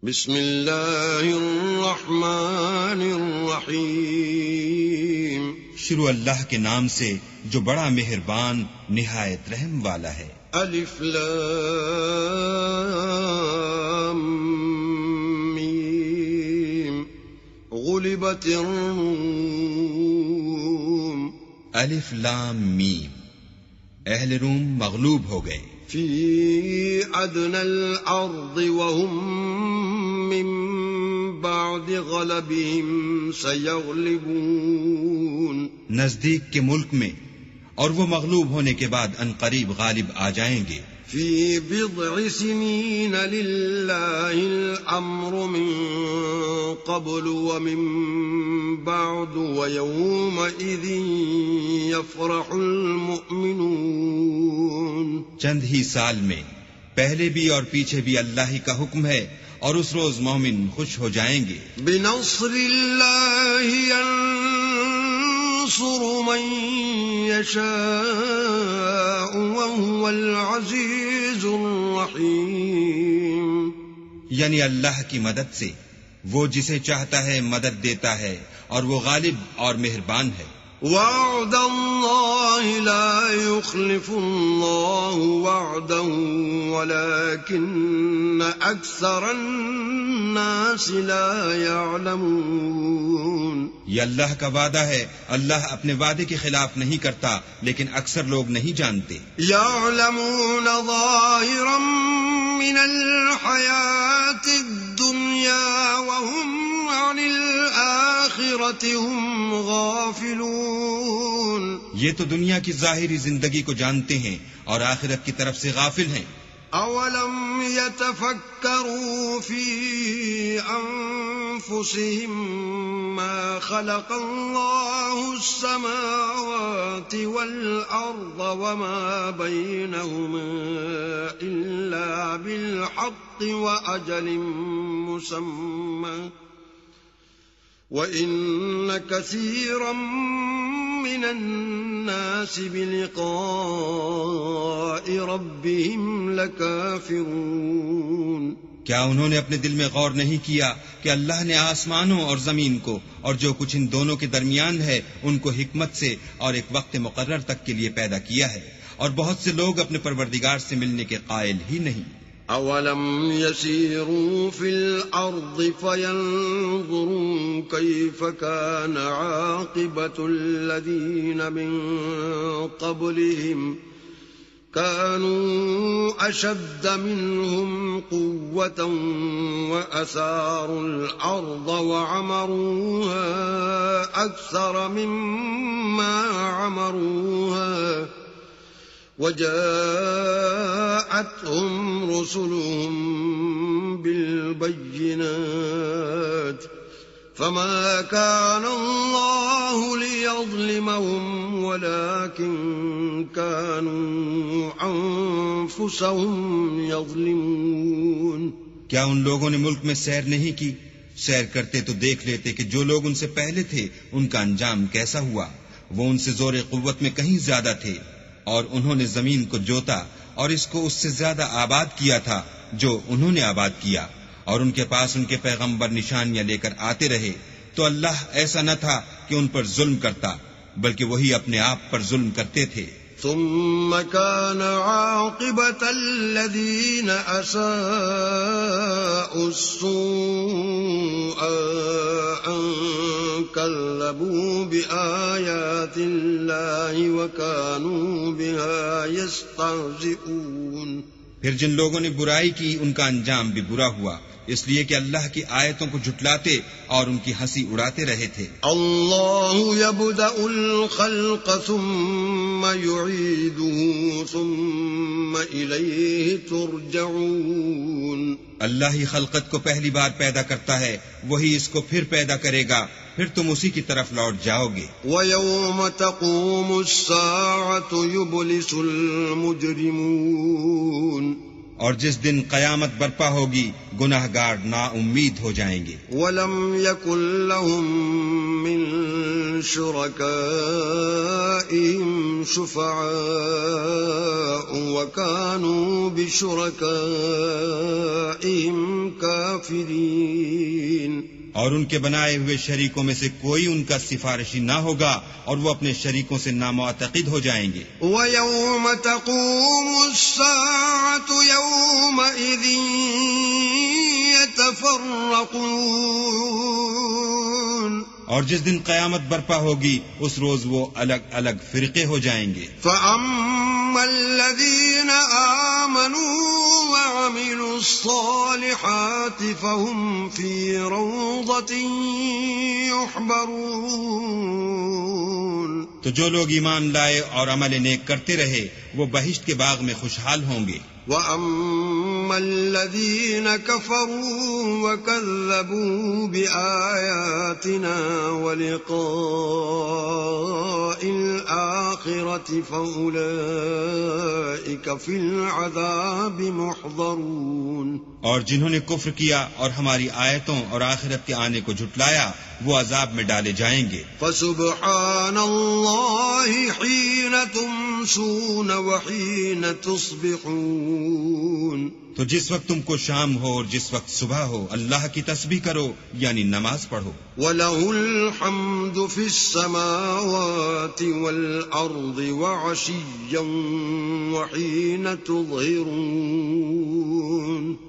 بسم اللہ الرحمن الرحیم شروع اللہ کے نام سے جو بڑا مہربان نہایت رحم والا ہے۔ الف لام میم غلبت الروم الف لام میم اہل روم مغلوب ہو گئے۔ فی ادنی الارض وهم من بعد غلبهم سیغلبون، نزدیک کے ملک میں اور وہ مغلوب ہونے کے بعد عنقریب غالب آ جائیں گے۔ فی بضع سنین للہ الامر من قبل ومن بعد ویومئذ یفرح المؤمنون، چند ہی سال میں پہلے بھی اور پیچھے بھی اللہ ہی کا حکم ہے، اور اس روز مومن خوش ہو جائیں گے۔ بنصر اللہ ينصر من يشاء وهو العزیز الرحیم، یعنی اللہ کی مدد سے وہ جسے چاہتا ہے مدد دیتا ہے، اور وہ غالب اور مہربان ہے۔ وعد اللہ لا يخلف اللہ وعده ولكن اکثر الناس لا يعلمون، یہ اللہ کا وعدہ ہے، اللہ اپنے وعدے کے خلاف نہیں کرتا، لیکن اکثر لوگ نہیں جانتے۔ يعلمون ظاہرا من الحیاة الدنیا وهم عن الآخرة هم غافلون، یہ تو دنیا کی ظاہری زندگی کو جانتے ہیں اور آخرت کی طرف سے غافل ہیں۔ اولم يتفکروا فی انفسهم ما خلق اللہ السماوات والارض وما بینہما الا بالحق واجل مسمى وَإِنَّ كَثِيرًا مِّنَ النَّاسِ بِلِقَاءِ رَبِّهِمْ لَكَافِرُونَ، کیا انہوں نے اپنے دل میں غور نہیں کیا کہ اللہ نے آسمانوں اور زمین کو اور جو کچھ ان دونوں کے درمیان ہے ان کو حکمت سے اور ایک وقت مقرر تک کے لیے پیدا کیا ہے، اور بہت سے لوگ اپنے پروردگار سے ملنے کے قائل ہی نہیں۔ اولم يسيروا في الارض فينظروا كيف كان عاقبة الذين من قبلهم كانوا اشد منهم قوة واثاروا الارض وعمروها اكثر مما عمروها وجاءتهم رسلهم بالبينات فما كان الله ليظلمهم ولكن كانوا أنفسهم يظلمون، کیا ان لوگوں نے ملک میں سیر نہیں کی؟ سیر کرتے تو دیکھ لیتے کہ جو لوگ ان سے پہلے تھے ان کا انجام کیسا ہوا۔ وہ ان سے زور قوت میں کہیں زیادہ تھے، اور انہوں نے زمین کو جوتا اور اس کو اس سے زیادہ آباد کیا تھا جو انہوں نے آباد کیا، اور ان کے پاس ان کے پیغمبر نشانیاں لے کر آتے رہے، تو اللہ ایسا نہ تھا کہ ان پر ظلم کرتا، بلکہ وہی اپنے آپ پر ظلم کرتے تھے۔ ثم كان عاقبة الذين أساءوا السوء أن كذبوا بآيات الله وكانوا بها يستهزئون، پھر جن لوگوں نے برائی کی ان کا انجام بھی برا ہوا، اس لیے کہ اللہ کی آیتوں کو جھٹلاتے اور ان کی ہنسی اڑاتے رہے تھے۔ اللہ یبدأ الخلق ثم یعیدہ ثم الیہ ترجعون، اللہ ہی خلقت کو پہلی بار پیدا کرتا ہے، وہی اس کو پھر پیدا کرے گا، پھر تم اسی کی طرف لوٹ جاؤ گے۔ وَيَوْمَ تَقُومُ السَّاعَةُ يُبْلِسُ الْمُجْرِمُونَ، اور جس دن قیامت برپا ہوگی گناہگار نا امید ہو جائیں گے۔ وَلَمْ يَكُنْ لَهُم مِّن شُرَكَائِهِمْ شُفَعَاءُ وَكَانُوا بِشُرَكَائِهِمْ كَافِرِينَ، الكافرين اور ان کے بنائے ہوئے شریکوں میں سے کوئی ان کا سفارشی نہ ہوگا اور وہ اپنے شریکوں سے نامعتقد ہو جائیں گے. وَيَوْمَ تَقُومُ السَّاعَةُ يَوْمَئِذٍ يَتَفَرَّقُونَ اور جس دن قیامت برپا ہوگی اس روز وہ الگ الگ فرقے ہو جائیں گے. فَأَمَّا الَّذِينَ آمَنُوا وَعَمِلُوا الصَّالِحَاتِ فَهُمْ فِي رَوْضَةٍ يُحْبَرُونَ تو جو لوگ ایمان لائے اور عمل نیک کرتے رہے وہ بہشت کے باغ میں خوشحال ہوں گے. وَأَمَّا الَّذِينَ كَفَرُوا وَكَذَّبُوا بِآيَاتِنَا وَلِقَاءِ الْآخِرَةِ فَأُولَئِكَ فِي الْعَذَابِ مُحْضَرُونَ اور جنہوں نے کفر کیا اور ہماری آیتوں اور آخرت کے آنے کو جھٹلایا وہ عذاب میں ڈالے جائیں گے. فَسُبْحَانَ اللَّهِ حِينَ تُمْسُونَ وَحِينَ تُصْبِحُونَ تو جس وقت تم کو شام ہو اور جس وقت صبح ہو اللہ کی تسبیح کرو یعنی نماز پڑھو. وَلَهُ الْحَمْدُ فِي السَّمَاوَاتِ وَالْأَرْضِ وَعَشِيًّا وَحِينَ تُظْهِرُونَ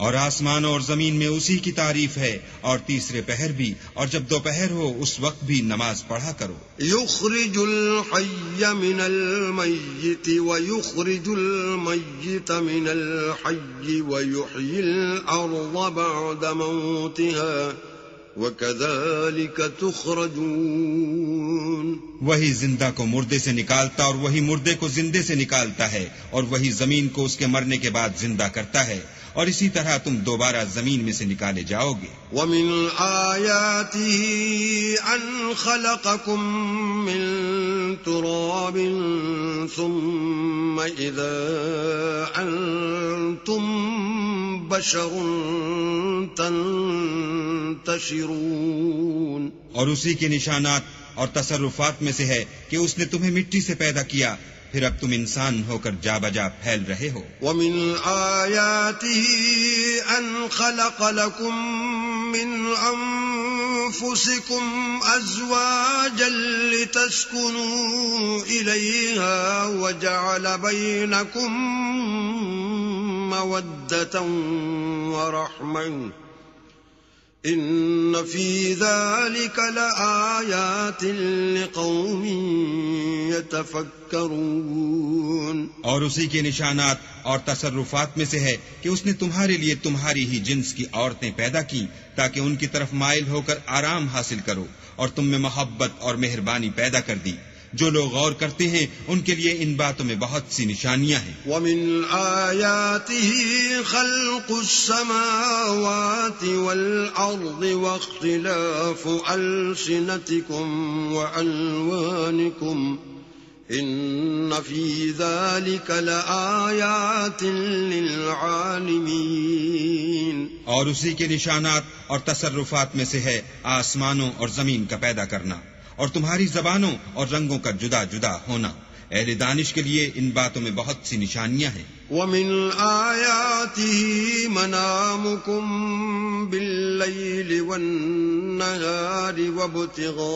اور آسمانوں اور زمین میں اسی کی تعریف ہے اور تیسرے پہر بھی اور جب دوپہر ہو اس وقت بھی نماز پڑھا کرو. يُخْرِجُ الْحَيَّ مِنَ الْمَيِّتِ وَيُخْرِجُ الْمَيِّتَ مِنَ الْحَيِّ وَيُحْيِي الْأَرْضَ بَعْدَ مَوْتِهَا وَكَذَلِكَ تُخْرَجُونَ وہی زندہ کو مردے سے نکالتا اور وہی مردے کو زندے سے نکالتا ہے اور وہی زمین کو اس کے مرنے کے بعد زندہ کرتا ہے اور اسی طرح تم دوبارہ زمین میں سے نکالے جاؤ گے. وَمِنْ آيَاتِهِ أَنْ خَلَقَكُم مِّن تُرَابٍ ثُمَّ إِذَا أَنْتُمْ بَشَرٌ تَنْتَشِرُونَ اور اسی کے نشانات اور تصرفات میں سے ہے کہ اس نے تمہیں مٹی سے پیدا کیا پھر اب تم انسان ہو کر جا بجا پھیل رہے ہو. وَمِنْ آيَاتِهِ أَنْ خَلَقَ لَكُم مِّنْ أَنفُسِكُمْ أَزْوَاجًا لِتَسْكُنُوا إِلَيْهَا وَجَعَلَ بَيْنَكُم مَّوَدَّةً وَرَحْمَةً إِنَّ فِي ذَلِكَ لَآيَاتٍ لِقَوْمٍ يَتَفَكَّرُونَ اور اسی کے نشانات اور تصرفات میں سے ہے کہ اس نے تمہارے لیے تمہاری ہی جنس کی عورتیں پیدا کی تاکہ ان کی طرف مائل ہو کر آرام حاصل کرو اور تم میں محبت اور مہربانی پیدا کر دی. جو لوگ غور کرتے ہیں ان کے لیے ان باتوں میں بہت سی نشانیاں ہیں. وَمِنْ آيَاتِهِ خَلْقُ السَّمَاوَاتِ وَالْأَرْضِ وَاخْتِلَافُ أَلْسِنَتِكُمْ وَأَلْوَانِكُمْ إِنَّ فِي ذَلِكَ لَآيَاتٍ لِلْعَالِمِينَ اور اسی کے نشانات اور تصرفات میں سے ہے آسمانوں اور زمین کا پیدا کرنا اور تمہاری زبانوں اور رنگوں کا جدا جدا ہونا. اہل دانش کے لیے ان باتوں میں بہت سی نشانیاں ہیں. وَمِنْ آيَاتِهِ مَنَامُكُمْ بِاللَّيْلِ وَالنَّهَارِ وَابْتِغَاؤُكُمْ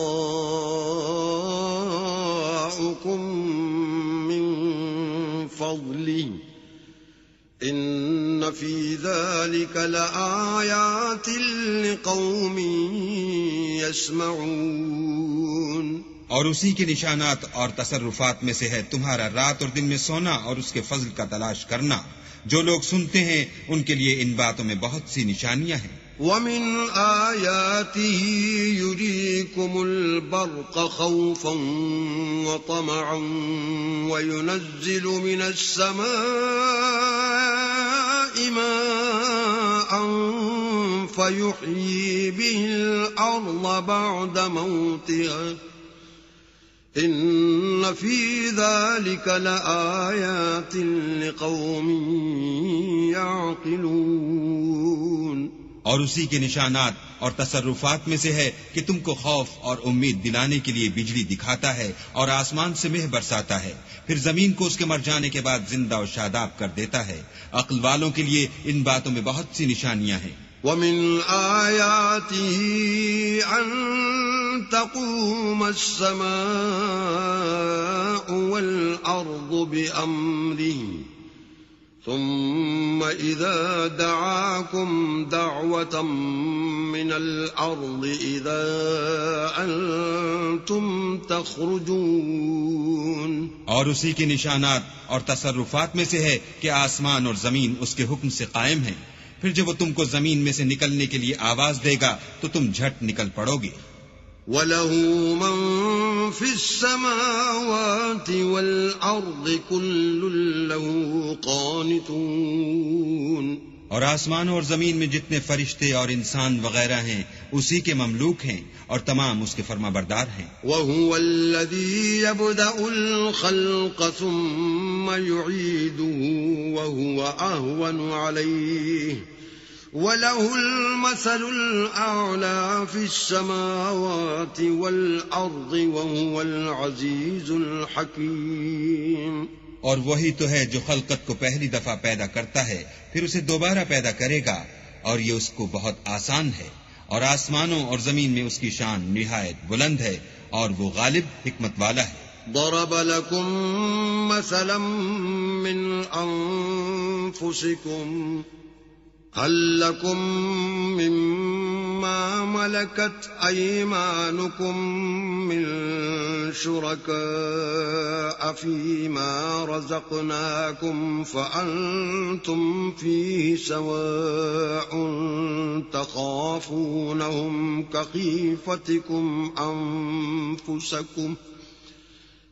مِنْ فَضْلِهِ إِنَّ فِي ذَلِكَ لَآيَاتٍ لِقَوْمٍ يَسْمَعُونَ اور اسی کے نشانات اور تصرفات میں سے ہے تمہارا رات اور دن میں سونا اور اس کے فضل کا تلاش کرنا. جو لوگ سنتے ہیں ان کے لیے ان باتوں میں بہت سی نشانیاں ہیں. وَمِنْ آيَاتِهِ يُرِيكُمُ الْبَرْقَ خَوْفًا وَطَمَعًا وَيُنَزِّلُ مِنَ السَّمَاءِ مَاءً فَيُحْيِي بِهِ الْأَرْضَ بَعْدَ مَوْتِهَا إِنَّ فِي ذَلِكَ لَآيَاتٍ لِقَوْمٍ يَعْقِلُونَ اور اسی کے نشانات اور تصرفات میں سے ہے کہ تم کو خوف اور امید دلانے کے لیے بجلی دکھاتا ہے اور آسمان سے مہ برساتا ہے پھر زمین کو اس کے مر جانے کے بعد زندہ اور شاداب کر دیتا ہے. عقل والوں کے لیے ان باتوں میں بہت سی نشانیاں ہیں. ومن آياته أن تقوم السماء والأرض بأمره ثم إذا دعاكم دعوة من الأرض إذا أنتم تخرجون. اور اسی کے نشانات اور تصرفات میں سے ہے کہ آسمان اور زمین اس کے حکم سے قائم ہیں. پھر جب وہ تم کو زمین میں سے نکلنے کے لیے آواز دے گا تو تم جھٹ نکل پڑو گے. وَلَهُ مَن فِي السَّمَاوَاتِ وَالْأَرْضِ كُلٌّ لَّهُ قَانِتُونَ. اور آسمان اور زمین میں جتنے فرشتے اور انسان وغیرہ ہیں اسی کے مملوک ہیں اور تمام اس کے فرما بردار ہیں. وَهُوَ الَّذِي يَبْدَأُ الْخَلْقَ ثُمَّ يُعِيدُهُ وَهُوَ أَهْوَنُ عَلَيْهِ وَلَهُ الْمَثَلُ الْأَعْلَى فِي السَّمَاوَاتِ وَالْأَرْضِ وَهُوَ الْعَزِيزُ الْحَكِيمُ. اور وہی تو ہے جو خلقت کو پہلی دفعہ پیدا کرتا ہے پھر اسے دوبارہ پیدا کرے گا اور یہ اس کو بہت آسان ہے. اور آسمانوں اور زمین میں اس کی شان نہایت بلند ہے اور وہ غالب حکمت والا ہے. ضرب لكم مثلا من أنفسكم هل لكم مما ملكت أيمانكم من شركاء فيما رزقناكم فأنتم فيه سواء تخافونهم كخيفتكم أنفسكم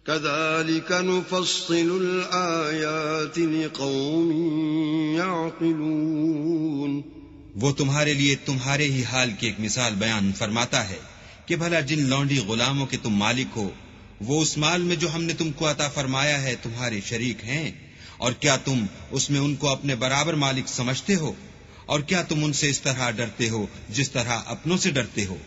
كذلك نفصل الآيات لقوم يعقلون. وہ تمہارے لیے تمہارے ہی حال کی ایک مثال بیان فرماتا ہے کہ بھلا جن لونڈی غلاموں کے تم مالک ہو وہ اس مال میں جو ہم نے تم کو عطا فرمایا ہے تمہارے شریک ہیں، اور کیا تم اس میں ان کو اپنے برابر مالک سمجھتے ہو؟ اور کیا تم ان سے اس طرح ڈرتے ہو جس طرح اپنوں سے ڈرتے ہو؟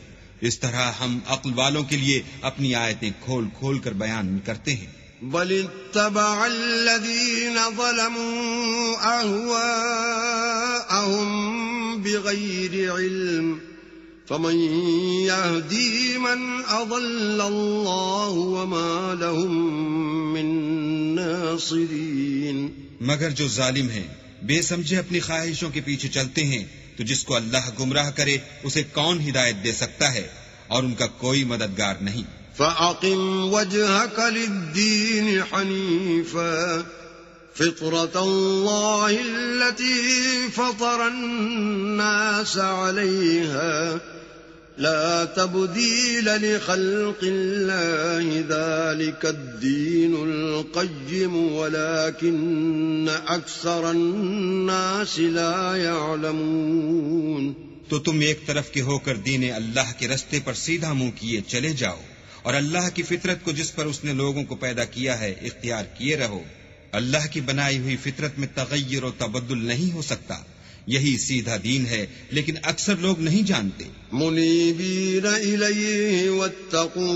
اس طرح ہم عقل والوں کے لیے اپنی آیتیں کھول کھول کر بیان کرتے ہیں. بل اتبع الذين ظلموا أهواءهم بغير علم فمن يهدي من أضل الله وما لهم من ناصرين. مگر جو ظالم ہیں بے سمجھے اپنی خواہشوں کے پیچھے چلتے ہیں تو جس کو اللہ گمراہ کرے اسے کون ہدایت دے سکتا ہے اور ان کا کوئی مددگار نہیں. فَأَقِمْ وَجْهَكَ لِلدِّينِ حَنِيفًا فِطْرَةَ اللَّهِ الَّتِي فَطَرَ النَّاسَ عَلَيْهَا لَا تَبْدِيلَ لِخَلْقِ اللَّهِ ذَلِكَ الدِّينُ الْقَيِّمُ وَلَكِنَّ أَكْثَرَ النَّاسِ لَا يَعْلَمُونَ. تو تم ایک طرف کے ہو کر دین اللہ کے رستے پر سیدھا منہ کیے چلے جاؤ اور اللہ کی فطرت کو جس پر اس نے لوگوں کو پیدا کیا ہے اختیار کیے رہو. اللہ کی بنائی ہوئی فطرت میں تغیر و تبدل نہیں ہو سکتا. یہی سیدھا دین ہے لیکن اکثر لوگ نہیں جانتے. منیبین الیہ واتقوہ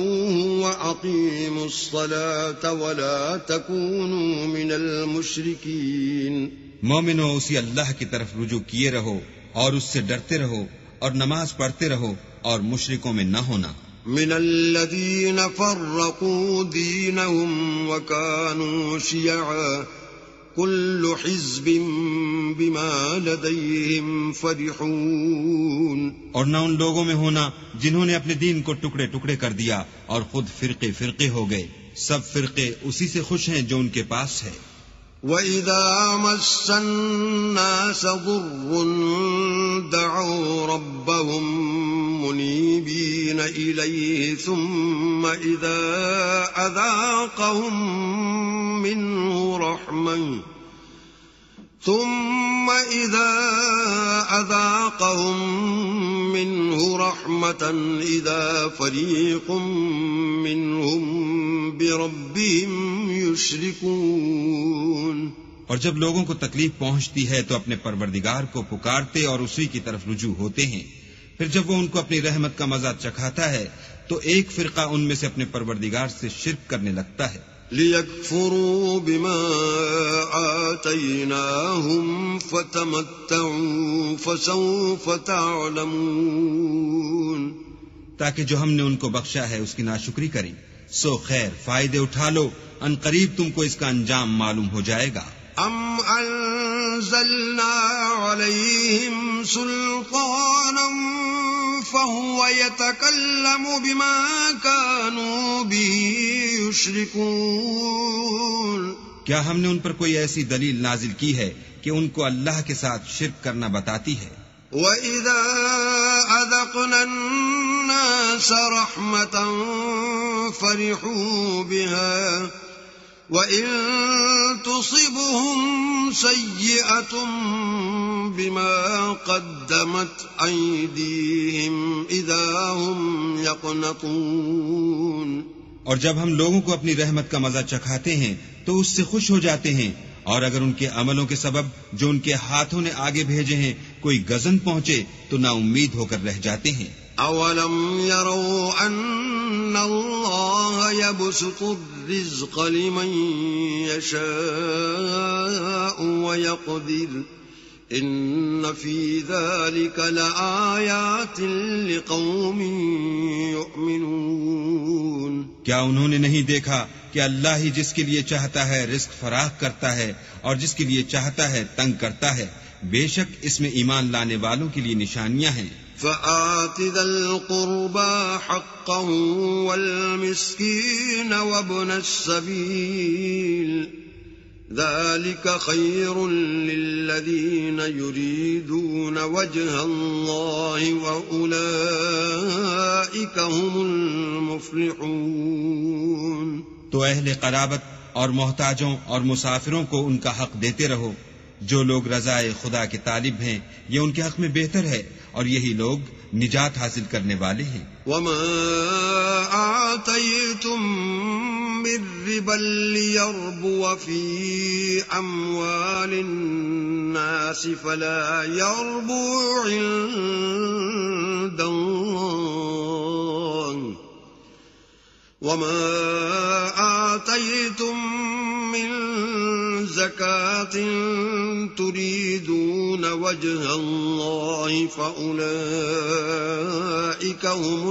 واقیموا الصلاة ولا تکونوا من المشرکین. مومنو اسی اللہ کی طرف رجوع کیے رہو اور اس سے ڈرتے رہو اور نماز پڑھتے رہو اور مشرکوں میں نہ ہونا. من الذین فرقوا دینہم وکانوا شیعا کل حزب بما لدیہم فرحون. اور نہ ان لوگوں میں ہونا جنہوں نے اپنے دین کو ٹکڑے ٹکڑے کر دیا اور خود فرقے فرقے ہو گئے. سب فرقے اسی سے خوش ہیں جو ان کے پاس ہے. وَإِذَا مَسَّ النَّاسَ ضُرٌّ دَعَوْا رَبَّهُم مُنِيبِينَ إِلَيْهِ ثُمَّ إِذَا أَذَاقَهُم مِّنْهُ رَحْمَةً إِذَا فَرِيقٌ مِّنْهُم بِرَبِّهِمْ يُشْرِكُونَ. اور جب لوگوں کو تکلیف پہنچتی ہے تو اپنے پروردگار کو پکارتے اور اسی کی طرف رجوع ہوتے ہیں. پھر جب وہ ان کو اپنی رحمت کا مزہ چکھاتا ہے تو ایک فرقہ ان میں سے اپنے پروردگار سے شرک کرنے لگتا ہے. ليكفروا بما آتيناهم فتمتعوا فسوف تعلمون. تاکہ جو ہم نے ان کو بخشا ہے اس کی ناشکری کریں. سو خیر فائدے اٹھا لو، ان قریب تم کو اس کا انجام معلوم ہو جائے گا. ام انزلنا عليهم سلطانا فهو يتكلم بما كانوا به يشركون. کیا ہم نے ان پر کوئی ایسی دلیل نازل کی ہے کہ ان کو اللہ کے ساتھ شرک کرنا بتاتی ہے؟ وَإِذَا أَذَقْنَا النَّاسَ رَحْمَةً فَرِحُوا بِهَا وَإِن تُصِبْهُمْ سَيِّئَةٌ بِمَا قَدَّمَتْ أَيْدِيهِمْ إِذَا هُمْ يَقْنَطُونَ. اور جب ہم لوگوں کو اپنی رحمت کا مزہ چکھاتے ہیں تو اس سے خوش ہو جاتے ہیں، اور اگر ان کے عملوں کے سبب جو ان کے ہاتھوں نے آگے بھیجے ہیں کوئی غضن پہنچے تو نا امید ہو کر رہ جاتے ہیں. اولم يروا ان اللہ يبسط الرزق لمن يشاء ويقدر ان في ذلك لآیات لقوم یؤمنون. کیا انہوں نے نہیں دیکھا کہ اللہ ہی جس کے لیے چاہتا ہے رزق فراخ کرتا ہے اور جس کے لیے چاہتا ہے تنگ کرتا ہے؟ بے شک اس میں ایمان لانے والوں کے لیے نشانیاں ہیں. فآت ذا القربى حقه والمسكين وابن السبيل ذلك خير للذين يريدون وجه الله وأولئك هم المفلحون. تو اہل قرابت اور محتاجوں اور مسافروں کو ان کا حق دیتے رہو. جو لوگ رضائے خدا کے طالب ہیں یہ ان کے حق میں بہتر ہے، اور یہی لوگ نجات حاصل کرنے والے ہیں. وما آتيتم من ربا ليربو في أموال الناس فلا يربو عند الله وما آتيتم من زكاة تريدون وجه الله فأولئك هم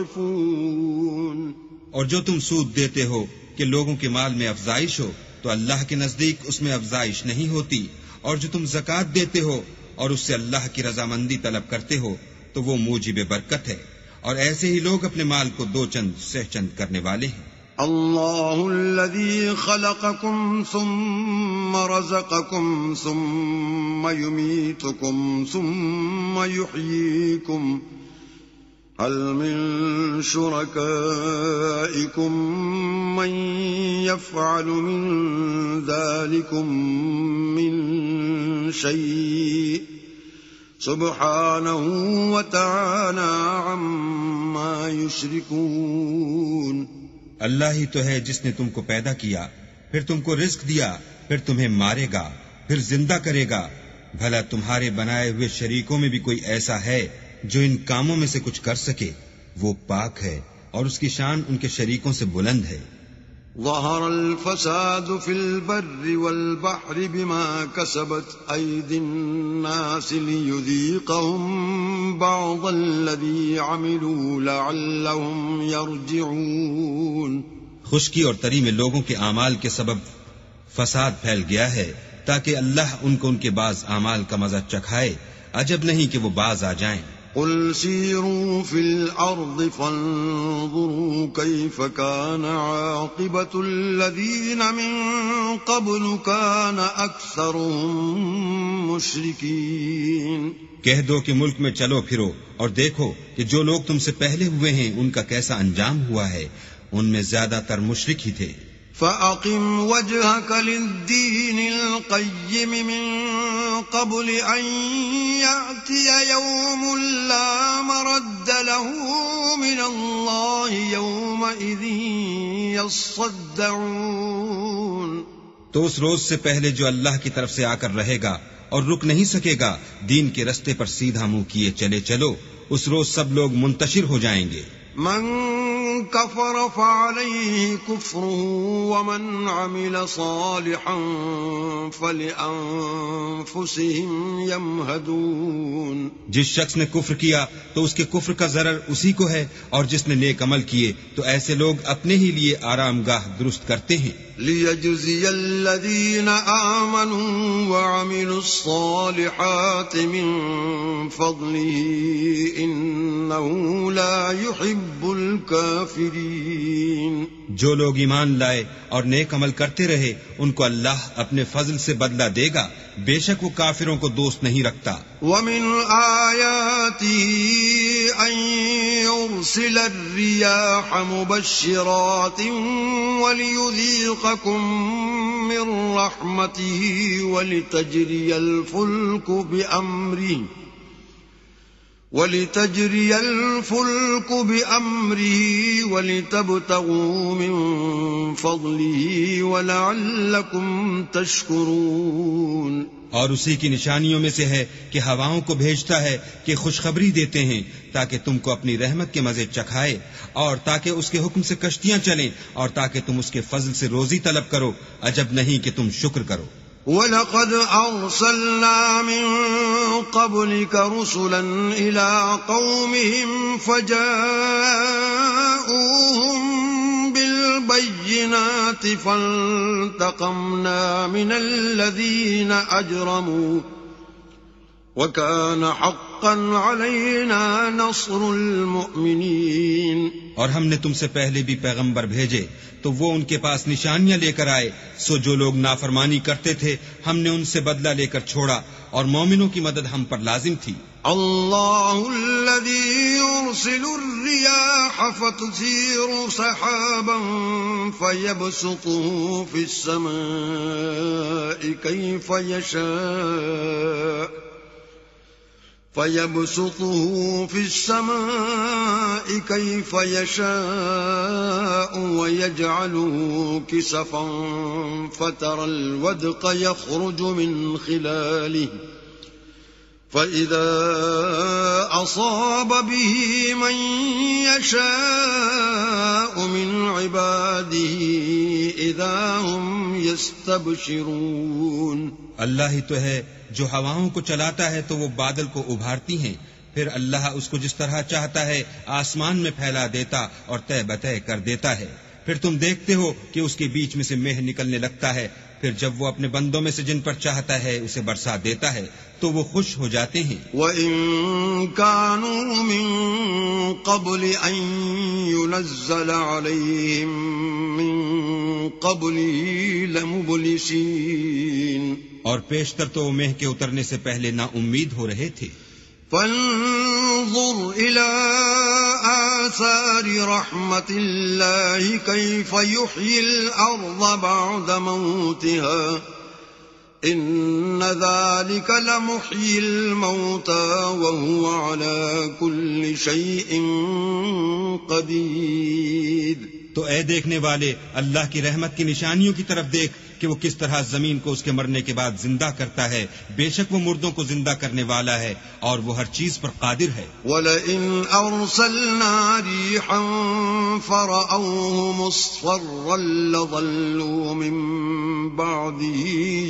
المضعفون. اور جو تم سود دیتے ہو کہ لوگوں کے مال میں افزائش ہو تو اللہ کے نزدیک اس میں افزائش نہیں ہوتی، اور جو تم زکوٰۃ دیتے ہو اور اس سے اللہ کی رضامندی طلب کرتے ہو تو وہ موجب برکت ہے، اور ایسے ہی لوگ اپنے مال کو دو چند سہ چند کرنے والے ہیں. اللہ الذي خلقكم ثم رزقكم ثم يميتكم ثم يحييكم هل من شركائكم من يفعل من ذلكم من شيء سبحانه وتعالى عما يشركون. اللہ ہی تو ہے جس نے تم کو پیدا کیا، پھر تم کو رزق دیا، پھر تمہیں مارے گا، پھر زندہ کرے گا. بھلا تمہارے بنائے ہوئے شریکوں میں بھی کوئی ایسا ہے جو ان کاموں میں سے کچھ کر سکے؟ وہ پاک ہے اور اس کی شان ان کے شریکوں سے بلند ہے. ظہر الفساد فی البر والبحر بما کسبت ایدی الناس لیذیقہم بعض الذی عملوا لعلہم یرجعون. خشکی اور تری میں لوگوں کے اعمال کے سبب فساد پھیل گیا ہے تاکہ اللہ ان کو ان کے بعض اعمال کا مزہ چکھائے. عجب نہیں کہ وہ باز آ جائیں. قل سیروا فی الارض فانظروا کیف کان عاقبت الذین من قبل کان اکثرهم مشرکین. کہہ دو کہ ملک میں چلو پھرو اور دیکھو کہ جو لوگ تم سے پہلے ہوئے ہیں ان کا کیسا انجام ہوا ہے. ان میں زیادہ تر مشرک ہی تھے. فَأَقِمْ وَجْهَكَ لِلدِّينِ الْقَيِّمِ مِنْ قَبْلِ أَنْ يَأْتِيَ يَوْمٌ لَا مَرَدَّ لَهُ مِنَ اللَّهِ يَوْمَئِذٍ يَصَّدَّعُونَ. تو اس روز سے پہلے جو اللہ کی طرف سے آ کر رہے گا اور رک نہیں سکے گا، دین کے رستے پر سیدھا منہ کیے چلے چلو، اس روز سب لوگ منتشر ہو جائیں گے. من كفر فعليه كفره ومن عمل صالحا فلأنفسهم يمهدون. جس شخص نے کفر کیا تو اس کے کفر کا ضرر اسی کو ہے، اور جس نے نیک عمل کیے تو ایسے لوگ اپنے ہی لیے آرام گاہ درست کرتے ہیں. ليجزي الذين آمنوا وعملوا الصالحات من فضله إنه لا يحب الكافرين. جو لوگ ایمان لائے اور نیک عمل کرتے رہے ان کو اللہ اپنے فضل سے بدلہ دے گا، بے شک وہ کافروں کو دوست نہیں رکھتا. ومن آياته أن يرسل الرياح مبشرات وليذيقكم من رحمته ولتجري الفلك بأمره ولتبتغوا من فضله ولعلكم تشكرون. اور اسی کی نشانیوں میں سے ہے کہ ہواؤں کو بھیجتا ہے کہ خوشخبری دیتے ہیں تاکہ تم کو اپنی رحمت کے مزے چکھائے، اور تاکہ اس کے حکم سے کشتیاں چلیں، اور تاکہ تم اس کے فضل سے روزی طلب کرو. عجب نہیں کہ تم شکر کرو. وَلَقَدْ أَرْسَلْنَا مِن قَبْلِكَ رُسُلًا إِلَىٰ قَوْمِهِمْ فَجَاءُوهُم بِالْبَيِّنَاتِ فَانْتَقَمْنَا مِنَ الَّذِينَ أَجْرَمُوا وَكَانَ حَقًّا عَلَيْنَا نَصْرُ الْمُؤْمِنِينَ. اور ہم نے تم سے پہلے بھی پیغمبر بھیجے تو وہ ان کے پاس نشانیاں لے کر آئے، سو جو لوگ نافرمانی کرتے تھے ہم نے ان سے بدلہ لے کر چھوڑا، اور مومنوں کی مدد ہم پر لازم تھی. اللہ الذي يرسل الرياح فتثير سحابا فيبسطه في السماء كيف يشاء ويجعله كسفا فترى الودق يخرج من خلاله فإذا أصاب به من يشاء من عباده إذا هم يستبشرون. اللہ ہی تو ہے جو ہواؤں کو چلاتا ہے تو وہ بادل کو ابھارتی ہیں، پھر اللہ اس کو جس طرح چاہتا ہے آسمان میں پھیلا دیتا اور طے بطے کر دیتا ہے. پھر تم دیکھتے ہو کہ اس کے بیچ میں سے مہ نکلنے لگتا ہے، پھر جب وہ اپنے بندوں میں سے جن پر چاہتا ہے اسے برسا دیتا ہے تو وہ خوش ہو جاتے ہیں. وَإِن كَانُوا مِن قَبْلِ أَن يُنَزَّلَ عَلَيْهِم مِّن قَبْلِهِ لَمُبْلِسِينَ. اور پیشتر تو وہ مہ کے اترنے سے پہلے نا امید ہو رہے تھے. فانظر إلى آثار رحمة الله كيف يحيي الأرض بعد موتها إن ذلك لمحيي الموتى وهو على كل شيء قدير. تو اے دیکھنے والے اللہ کی رحمت کی نشانیوں کی طرف دیکھ کہ وہ کس طرح زمین کو اس کے مرنے کے بعد زندہ کرتا ہے، بے شک وہ مردوں کو زندہ کرنے والا ہے اور وہ ہر چیز پر قادر ہے. وَلَئِنْ أَرْسَلْنَا رِيحًا فَرَأَوْهُ مُصْفَرًّا لَظَلُّوا مِن بَعْدِهِ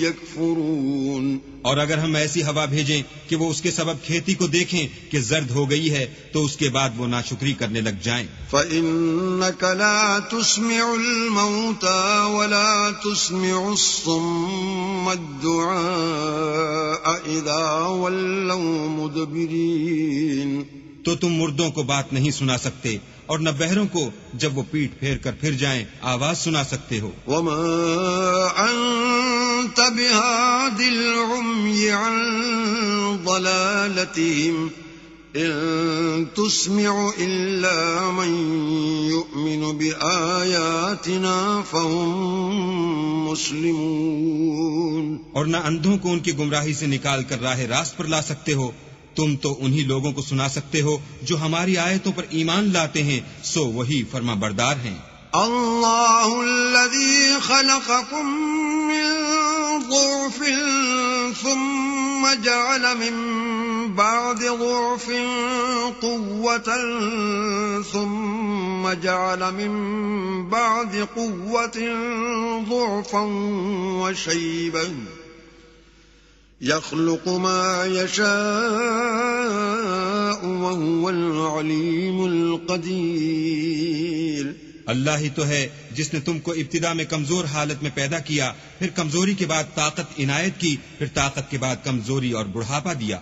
يَكْفُرُونَ. اور اگر ہم ایسی ہوا بھیجیں کہ وہ اس کے سبب کھیتی کو دیکھیں کہ زرد ہو گئی ہے تو اس کے بعد وہ ناشکری کرنے لگ جائیں. فَإِنَّكَ لَا تُسْمِعُ الْمَوْتَى وَلَا تُسْمِعُ الصُّمَّ الدُّعَاءَ إِذَا وَلَّوْا مُدْبِرِينَ. تو تم مردوں کو بات نہیں سنا سکتے اور نہ بہروں کو جب وہ پیٹ پھیر کر پھر جائیں آواز سنا سکتے ہو. وَمَا أَنْتَ بِهَادِ الْعُمْيِ عَنْ ضَلَالَتِهِمْ إِن تُسْمِعُ إِلَّا مَن يُؤْمِنُ بِآيَاتِنَا فَهُمْ مُسْلِمُونَ. اور نہ اندھوں کو ان کی گمراہی سے نکال کر راہ راست پر لا سکتے ہو، تم تو انہی لوگوں کو سنا سکتے ہو جو ہماری آیتوں پر ایمان لاتے ہیں، سو وہی فرما بردار ہیں. اللہ الذی خلقکم من ضعف ثم جعل من بعد ضعف قوة ثم جعل من بعد قوة ضعفا وشيبا يخلق ما يشاء وهو العليم القدير. اللہ ہی تو ہے جس نے تم کو ابتدا میں کمزور حالت میں پیدا کیا، پھر کمزوری کے بعد طاقت عنایت کی، پھر طاقت کے بعد کمزوری اور بڑھاپا دیا.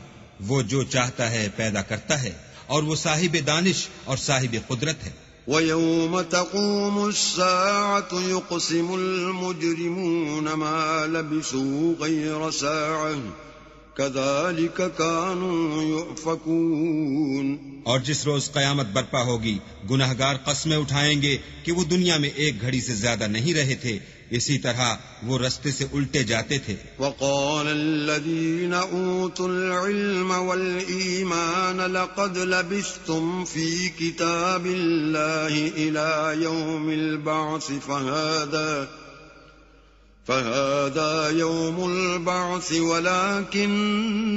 وہ جو چاہتا ہے پیدا کرتا ہے، اور وہ صاحب دانش اور صاحب قدرت ہے. وَيَوْمَ تَقُومُ السَّاعَةُ يُقْسِمُ الْمُجْرِمُونَ مَا لَبِثُوا غَيْرَ سَاعَةٍ كَذَلِكَ كَانُوا يُؤْفَكُونَ. اور جس روز قیامت برپا ہوگی، گناہگار قسمیں اٹھائیں گے کہ وہ دنیا میں ایک گھڑی سے زیادہ نہیں رہے تھے، اسی طرح وہ رستے سے الٹے جاتے تھے. وَقَالَ الَّذِينَ أُوتُوا الْعِلْمَ وَالْإِيمَانَ لَقَدْ لَبِثْتُمْ فِي كِتَابِ اللَّهِ إِلَى يَوْمِ الْبَعْثِ فَهَذَا يَوْمُ الْبَعْثِ وَلَكِنَّكُمْ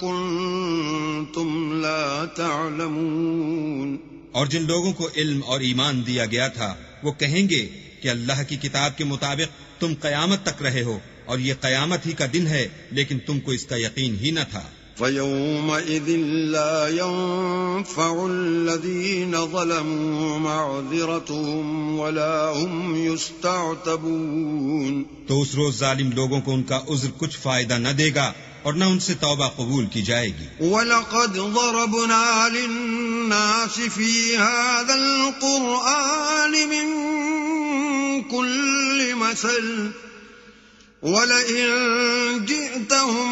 كُنْتُمْ لَا تَعْلَمُونَ. اور جن لوگوں کو علم اور ایمان دیا گیا تھا وہ کہیں گے کہ اللہ کی کتاب کے مطابق تم قیامت تک رہے ہو، اور یہ قیامت ہی کا دن ہے، لیکن تم کو اس کا یقین ہی نہ تھا. فَيَوْمَئِذٍ لَا يَنفَعُ الَّذِينَ ظَلَمُوا مَعْذِرَتُهُمْ وَلَا هُمْ يُسْتَعْتَبُونَ. تو اس روز ظالم لوگوں کو ان کا عذر کچھ فائدہ نہ دے گا اور نہ ان سے توبہ قبول کی جائے گی. وَلَقَدْ ضَرَبْنَا لِلنَّاسِ فِي هَذَا الْقُرْآنِ مِنْ كُلِّ مَثَلٍ وَلَئِنْ جِئْتَهُمْ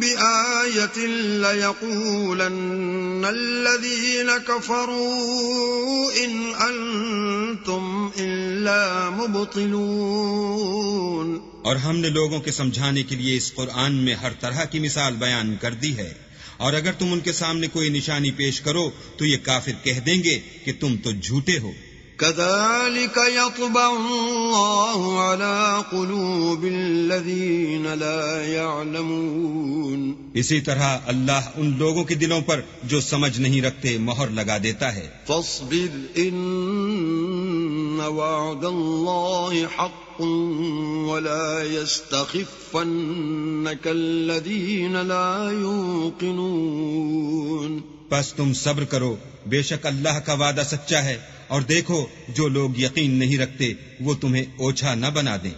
بِآيَةٍ لَيَقُولَنَّ الَّذِينَ كَفَرُوا إِنْ أَنْتُمْ إِلَّا مُبْطِلُونَ. اور ہم نے لوگوں کے سمجھانے کے لیے اس قرآن میں ہر طرح کی مثال بیان کر دی ہے، اور اگر تم ان کے سامنے کوئی نشانی پیش کرو تو یہ کافر کہہ دیں گے کہ تم تو جھوٹے ہو. كَذَلِكَ يَطْبَعُ اللَّهُ عَلَى قُلُوبِ الَّذِينَ لَا يَعْلَمُونَ. اسی طرح اللہ ان لوگوں کے دلوں پر جو سمجھ نہیں رکھتے مہر لگا دیتا ہے. فَاصْبِرْ إِنَّ وَعْدَ اللَّهِ حَقٌّ وَلَا يَسْتَخِفَّنَّكَ الَّذِينَ لَا يُوقِنُونَ. پس تم صبر کرو، بے شک اللہ کا وعدہ سچا ہے، اور دیکھو جو لوگ یقین نہیں رکھتے وہ تمہیں اوچھا نہ بنا دیں.